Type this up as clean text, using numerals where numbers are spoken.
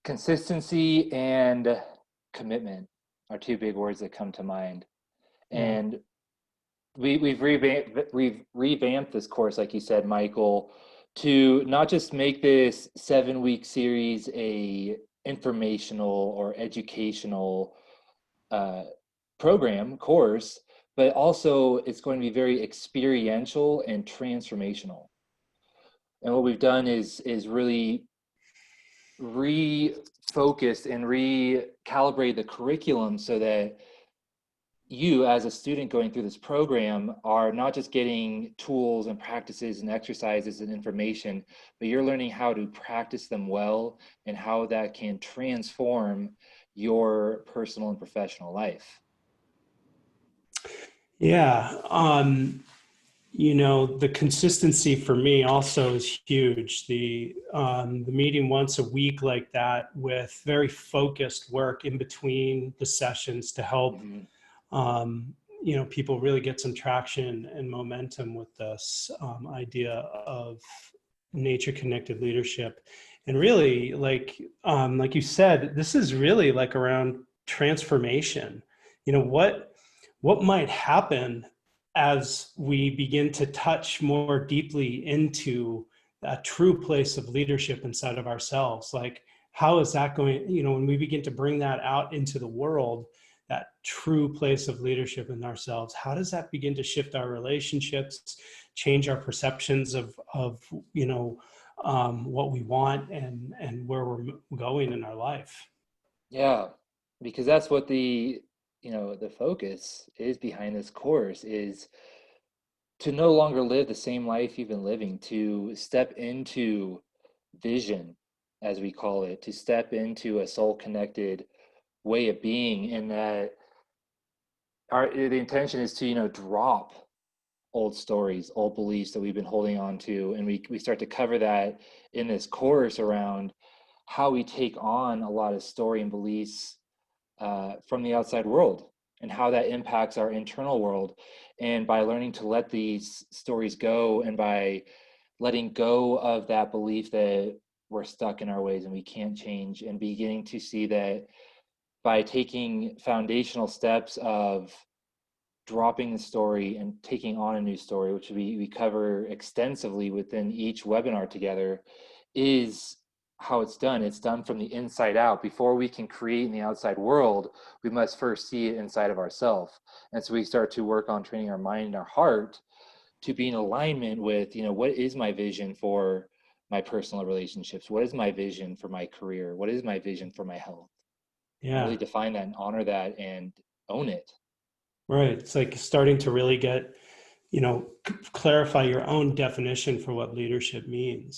Consistency and commitment are two big words that come to mind. Yeah. And we've revamped this course, like you said, Michael, to not just make this 7-week series a informational or educational uh, program course, but also it's going to be very experiential and transformational. And what we've done is really refocused and recalibrate the curriculum so that you as a student going through this program are not just getting tools and practices and exercises and information, but you're learning how to practice them well and how that can transform your personal and professional life. Yeah. The consistency for me also is huge. The meeting once a week like that with very focused work in between the sessions to help, Mhm. people really get some traction and momentum with this idea of nature connected leadership. And really, like you said, this is really like around transformation. What might happen as we begin to touch more deeply into a true place of leadership inside of ourselves? Like, how is that going, when we begin to bring that out into the world, that true place of leadership in ourselves, how does that begin to shift our relationships, change our perceptions of what we want and where we're going in our life? Yeah, because that's what the focus is behind this course is to no longer live the same life you've been living, to step into vision, as we call it, to step into a soul connected way of being, and that the intention is to, drop old stories, old beliefs that we've been holding on to. And we start to cover that in this course around how we take on a lot of story and beliefs from the outside world and how that impacts our internal world. And by learning to let these stories go and by letting go of that belief that we're stuck in our ways and we can't change, and beginning to see that by taking foundational steps of dropping the story and taking on a new story, which we cover extensively within each webinar together, is how it's done. It's done from the inside out. Before we can create in the outside world, we must first see it inside of ourselves. And so we start to work on training our mind and our heart to be in alignment with, what is my vision for my personal relationships? What is my vision for my career? What is my vision for my health? And really Yeah, define that and honor that and own it. right. It's like starting to really clarify your own definition for what leadership means.